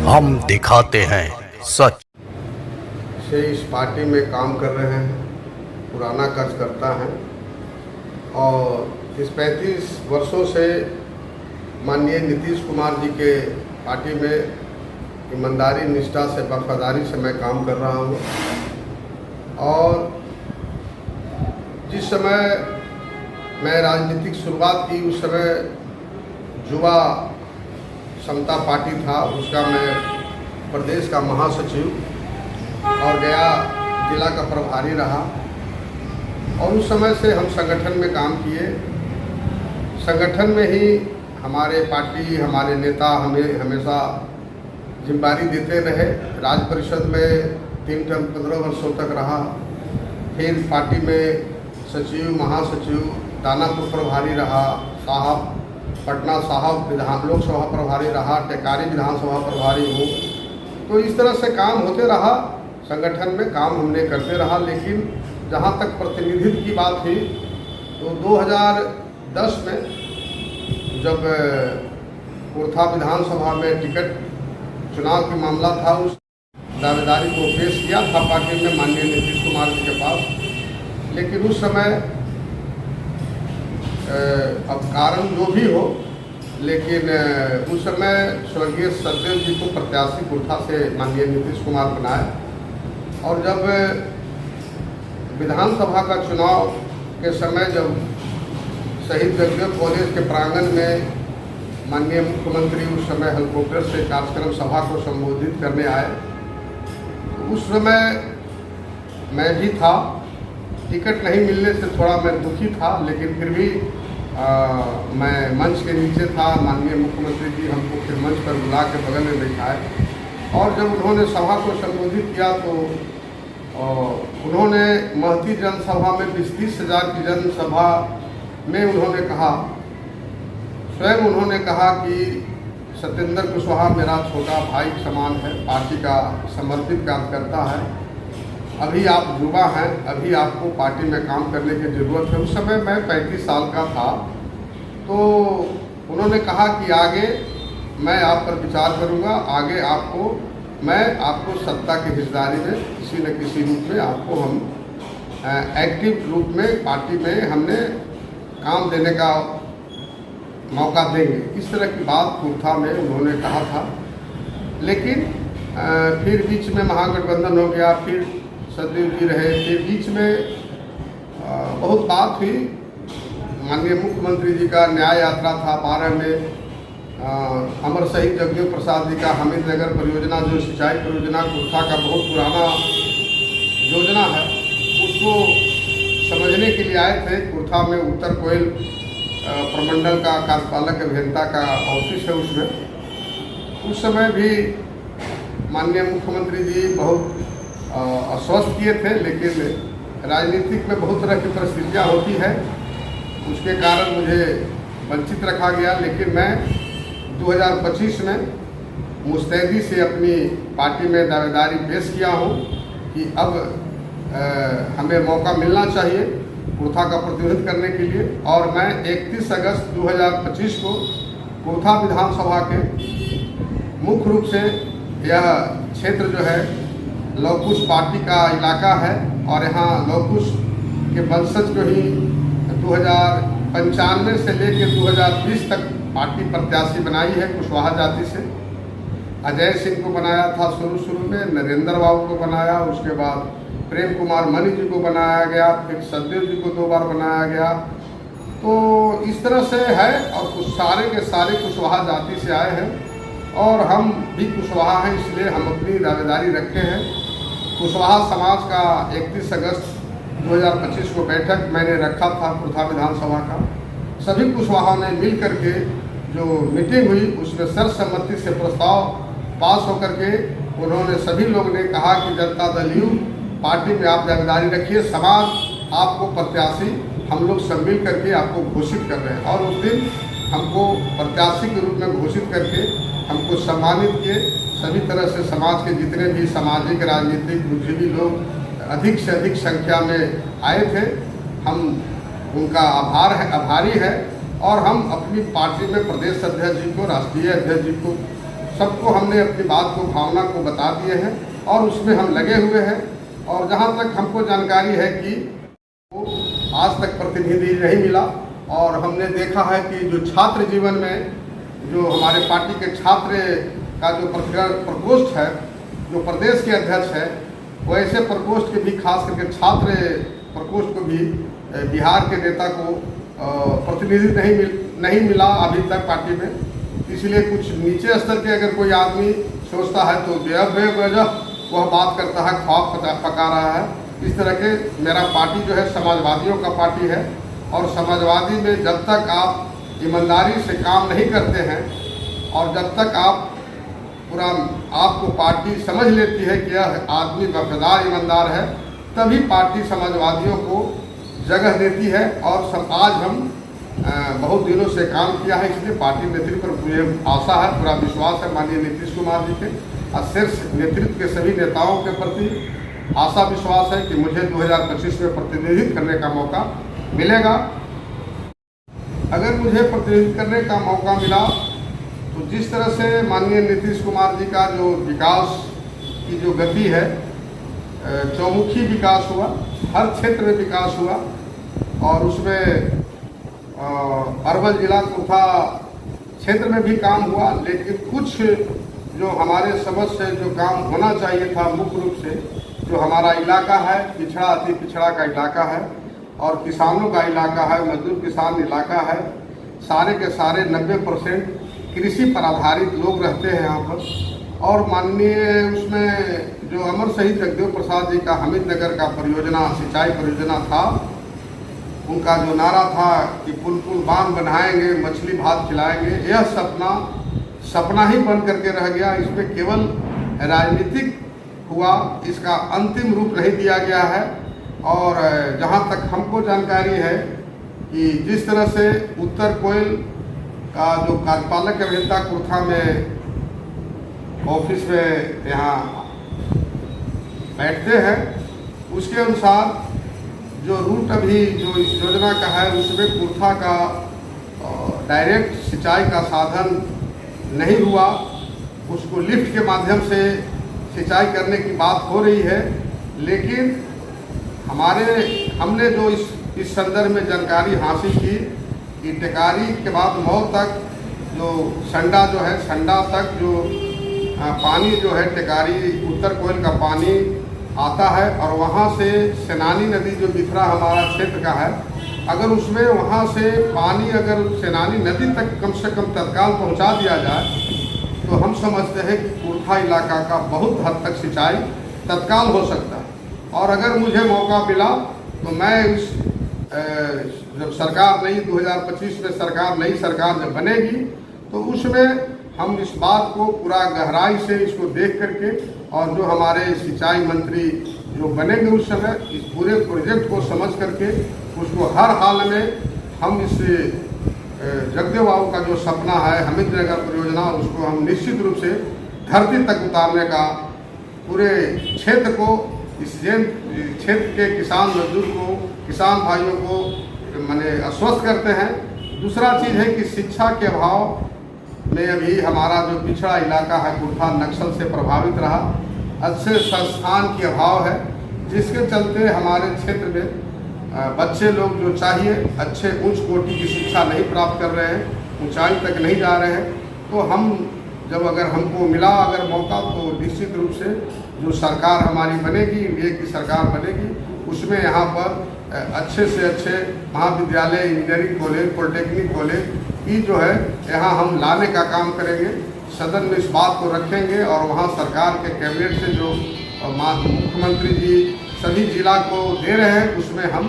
हम दिखाते हैं सच। से इस पार्टी में काम कर रहे हैं, पुराना कार्यकर्ता हैं और इस 35 वर्षों से माननीय नीतीश कुमार जी के पार्टी में ईमानदारी, निष्ठा से, वफादारी से मैं काम कर रहा हूँ। और जिस समय मैं राजनीतिक शुरुआत की उस समय युवा समता पार्टी था, उसका मैं प्रदेश का महासचिव और गया जिला का प्रभारी रहा। और उस समय से हम संगठन में काम किए। संगठन में ही हमारे पार्टी, हमारे नेता हमें हमेशा जिम्मेदारी देते रहे। राज्य परिषद में 3 टर्म 15 वर्षों तक रहा। फिर पार्टी में सचिव, महासचिव, दानापुर प्रभारी रहा, साहब पटना साहब लोकसभा प्रभारी रहा, टेकारी विधानसभा प्रभारी हूँ। तो इस तरह से काम होते रहा। संगठन में काम हमने करते रहा। लेकिन जहाँ तक प्रतिनिधित्व की बात थी तो 2010 में जब कुर्था विधानसभा में टिकट चुनाव की मामला था, उस दावेदारी को पेश किया था पार्टी में माननीय नीतीश कुमार जी के पास। लेकिन उस समय अब कारण जो भी हो, लेकिन उस समय स्वर्गीय सददेव जी को प्रत्याशी कुर्था से माननीय नीतीश कुमार बनाए। और जब विधानसभा का चुनाव के समय जब शहीद जगदेव कॉलेज के प्रांगण में माननीय मुख्यमंत्री उस समय हेलीकॉप्टर से कार्यक्रम सभा को संबोधित करने आए, तो उस समय मैं भी था। टिकट नहीं मिलने से थोड़ा मैं दुखी था, लेकिन फिर भी मैं मंच के नीचे था। माननीय मुख्यमंत्री जी हमको फिर मंच पर बुला के बगल में बैठाए और जब उन्होंने सभा को संबोधित किया तो उन्होंने महती जनसभा में 20-30 हज़ार की जनसभा में उन्होंने कहा, स्वयं उन्होंने कहा कि सत्येंद्र कुशवाहा मेरा छोटा भाई समान है, पार्टी का समर्पित कार्यकर्ता है। अभी आप युवा हैं, अभी आपको पार्टी में काम करने की ज़रूरत है। उस समय मैं 35 साल का था। तो उन्होंने कहा कि आगे मैं आप पर विचार करूंगा, आगे मैं आपको सत्ता की हिस्सेदारी में किसी न किसी रूप में आपको हम एक्टिव रूप में पार्टी में हमने काम देने का मौका देंगे। इस तरह की बात कुर्था में उन्होंने कहा था। लेकिन फिर बीच में महागठबंधन हो गया, फिर सददेव जी रहे, फिर बीच में बहुत बात हुई। माननीय मुख्यमंत्री जी का न्याय यात्रा था 12 में। अमर शहीद जगदेव प्रसाद जी का हमीदनगर परियोजना, जो सिंचाई परियोजना कुर्था का बहुत पुराना योजना है, उसको समझने के लिए आए थे। कुर्था में उत्तर कोयल प्रमंडल का कार्यपालक अभियंता का ऑफिस है, उसमें उस समय भी माननीय मुख्यमंत्री जी बहुत आश्वस्त किए थे। लेकिन राजनीतिक में बहुत तरह की परिस्थितियाँ होती है, उसके कारण मुझे वंचित रखा गया। लेकिन मैं 2025 में मुस्तैदी से अपनी पार्टी में दावेदारी पेश किया हूँ कि अब हमें मौका मिलना चाहिए कुर्था का प्रतिनिधित्व करने के लिए। और मैं 31 अगस्त 2025 को कुर्था विधानसभा के मुख्य रूप से यह क्षेत्र जो है लौकुश पार्टी का इलाका है और यहाँ लौकुश के वंशज को ही 1995 से लेकर 2020 तक पार्टी प्रत्याशी बनाई है कुशवाहा जाति से। अजय सिंह को बनाया था शुरू में, नरेंद्र बाबू को बनाया, उसके बाद प्रेम कुमार मणि जी को बनाया गया, फिर सददेव जी को 2 बार बनाया गया। तो इस तरह से है और कुछ सारे के सारे कुशवाहा जाति से आए हैं और हम भी कुशवाहा हैं, इसलिए हम अपनी दावेदारी रखे हैं। कुशवाहा समाज का 31 अगस्त 2025 को बैठक मैंने रखा था कुर्था विधानसभा का। सभी कुशवाहा ने मिल करके जो मीटिंग हुई उसमें सर्वसम्मति से प्रस्ताव पास होकर के उन्होंने सभी लोग ने कहा कि जनता दल यू पार्टी में आप दावेदारी रखिए, समाज आपको प्रत्याशी हम लोग सब मिल करके आपको घोषित कर रहे हैं। और उस दिन हमको प्रत्याशी के रूप में घोषित करके हमको सम्मानित किए। सभी तरह से समाज के जितने भी सामाजिक, राजनीतिक, बुद्धिजीवी लोग अधिक से अधिक संख्या में आए थे। हम उनका आभारी है और हम अपनी पार्टी में प्रदेश अध्यक्ष जी को, राष्ट्रीय अध्यक्ष जी को सबको हमने अपनी बात को, भावना को बता दिए हैं और उसमें हम लगे हुए हैं। और जहाँ तक हमको जानकारी है कि आज तक प्रतिनिधि नहीं मिला और हमने देखा है कि जो छात्र जीवन में जो हमारे पार्टी के छात्र का जो प्रकोष्ठ है, जो प्रदेश के अध्यक्ष है, वो ऐसे प्रकोष्ठ के भी, खास करके छात्र प्रकोष्ठ को भी बिहार के नेता को प्रतिनिधि नहीं मिला अभी तक पार्टी में। इसलिए कुछ नीचे स्तर के अगर कोई आदमी सोचता है तो बेवजह वह बात करता है, ख्वाब पका रहा है। इस तरह के मेरा पार्टी जो है समाजवादियों का पार्टी है और समाजवादी में जब तक आप ईमानदारी से काम नहीं करते हैं और जब तक आप पूरा आपको पार्टी समझ लेती है कि यह आदमी वफादार ईमानदार है, तभी पार्टी समाजवादियों को जगह देती है। और सब आज हम बहुत दिनों से काम किया है, इसलिए पार्टी नेतृत्व पर मुझे आशा है, पूरा विश्वास है माननीय नीतीश कुमार जी के और शीर्ष नेतृत्व के सभी नेताओं के प्रति आशा विश्वास है कि मुझे 2025 में प्रतिनिधित्व करने का मौका मिलेगा। अगर मुझे प्रतिनिधित्व करने का मौका मिला तो जिस तरह से माननीय नीतीश कुमार जी का जो विकास की जो गति है, चौमुखी विकास हुआ, हर क्षेत्र में विकास हुआ और उसमें अरवल जिला कुर्था क्षेत्र में भी काम हुआ। लेकिन कुछ जो हमारे समझ से जो काम होना चाहिए था, मुख्य रूप से जो हमारा इलाका है पिछड़ा, अति पिछड़ा का इलाका है और किसानों का इलाका है, मजदूर किसान इलाका है, सारे के सारे 90% कृषि पर आधारित लोग रहते हैं यहाँ पर। और माननीय उसमें जो अमर शहीद जगदेव प्रसाद जी का हमीदनगर का परियोजना, सिंचाई परियोजना था, उनका जो नारा था कि पुल पुल बांध बनाएंगे, मछली भात खिलाएंगे, यह सपना ही बन करके रह गया। इसमें केवल राजनीतिक हुआ, इसका अंतिम रूप नहीं दिया गया है। और जहाँ तक हमको जानकारी है कि जिस तरह से उत्तर कोयल का जो कार्यपालक अभियंता कुर्था में ऑफिस में यहाँ बैठते हैं, उसके अनुसार जो रूट अभी जो इस योजना का है उसमें कुर्था का डायरेक्ट सिंचाई का साधन नहीं हुआ, उसको लिफ्ट के माध्यम से सिंचाई करने की बात हो रही है। लेकिन हमने जो इस संदर्भ में जानकारी हासिल की कि टेकारी के बाद मऊ तक जो संडा जो है, संडा तक जो पानी जो है टेकारी उत्तर कोयल का पानी आता है और वहाँ से सेनानी नदी जो बिथरा हमारा क्षेत्र का है, अगर उसमें वहाँ से पानी अगर सेनानी नदी तक कम से कम तत्काल पहुँचा दिया जाए तो हम समझते हैं कि कुर्था इलाका का बहुत हद तक सिंचाई तत्काल हो सकता है। और अगर मुझे मौका मिला तो मैं इस जब सरकार नई 2025 में नई सरकार जब बनेगी तो उसमें हम इस बात को पूरा गहराई से इसको देख करके और जो हमारे सिंचाई मंत्री जो बनेंगे उस समय इस पूरे प्रोजेक्ट को समझ करके उसको हर हाल में हम इस जगदेव बाबू का जो सपना है हमीदनगर परियोजना, उसको हम निश्चित रूप से धरती तक उतारने का पूरे क्षेत्र को, इस क्षेत्र के किसान मजदूर को, किसान भाइयों को माने आश्वस्त करते हैं। दूसरा चीज़ है कि शिक्षा के अभाव में अभी हमारा जो पिछड़ा इलाका है कुर्था नक्सल से प्रभावित रहा, अच्छे संस्थान की अभाव है, जिसके चलते हमारे क्षेत्र में बच्चे लोग जो चाहिए अच्छे उच्च कोटि की शिक्षा नहीं प्राप्त कर रहे हैं, ऊंचाई तक नहीं जा रहे हैं। तो हम जब अगर हमको मिला अगर मौका तो निश्चित रूप से जो सरकार हमारी बनेगी, इंडिया की सरकार बनेगी, उसमें यहाँ पर अच्छे से अच्छे महाविद्यालय, इंजीनियरिंग कॉलेज, पॉलिटेक्निक कॉलेज की जो है यहाँ हम लाने का काम करेंगे। सदन में इस बात को रखेंगे और वहाँ सरकार के कैबिनेट से जो मुख्यमंत्री जी सभी जिला को दे रहे हैं उसमें हम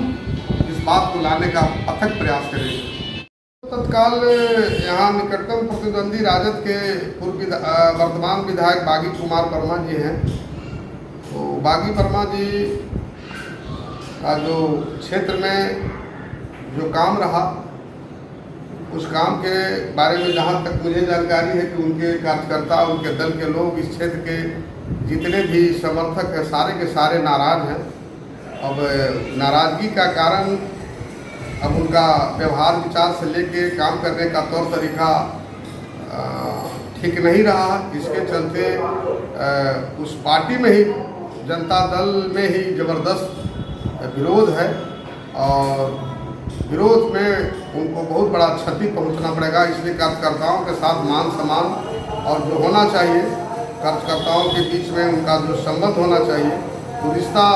इस बात को लाने का अथक प्रयास करेंगे। तत्काल यहाँ निकटतम प्रतिद्वंदी राजद के वर्तमान विधायक बागी कुमार वर्मा जी हैं। तो बागी वर्मा जी का जो क्षेत्र में जो काम रहा उस काम के बारे में जहाँ तक मुझे जानकारी है कि उनके कार्यकर्ता, उनके दल के लोग, इस क्षेत्र के जितने भी समर्थक हैं सारे के सारे नाराज़ हैं। अब नाराज़गी का कारण अब उनका व्यवहार विचार से लेके काम करने का तौर तरीका ठीक नहीं रहा। इसके चलते उस पार्टी में ही, जनता दल में ही ज़बरदस्त विरोध है और विरोध में उनको बहुत बड़ा क्षति पहुंचना पड़ेगा। इसलिए कार्यकर्ताओं के साथ मान सम्मान और जो होना चाहिए, कार्यकर्ताओं के बीच में उनका जो संबंध होना चाहिए, वो रिश्ता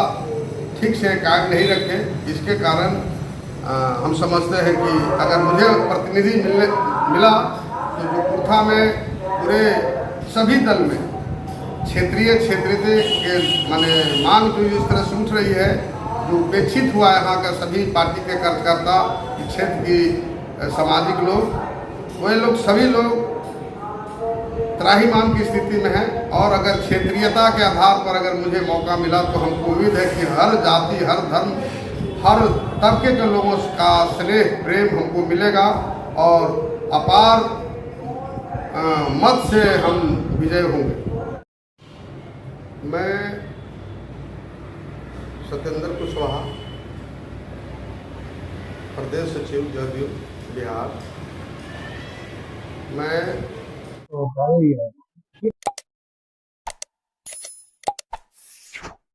ठीक से कायम नहीं रखे। इसके कारण हम समझते हैं कि अगर मुझे प्रतिनिधि मिला तो जो कुर्था में पूरे सभी दल में क्षेत्रीय के माने मांग जो इस तरह से उठ रही है, जो उपेक्षित हुआ है यहाँ का सभी पार्टी के कार्यकर्ता, क्षेत्र की सामाजिक लोग, वे लोग सभी लोग त्राहिमाम की स्थिति में हैं। और अगर क्षेत्रीयता के आधार पर अगर मुझे मौका मिला तो हमको उम्मीद है कि हर जाति, हर धर्म, हर तबके के लोगों का स्नेह प्रेम हमको मिलेगा और अपार मत से हम विजय होंगे। मैं सत्येंद्र कुशवाहा, प्रदेश सचिव जदयू बिहार। मैं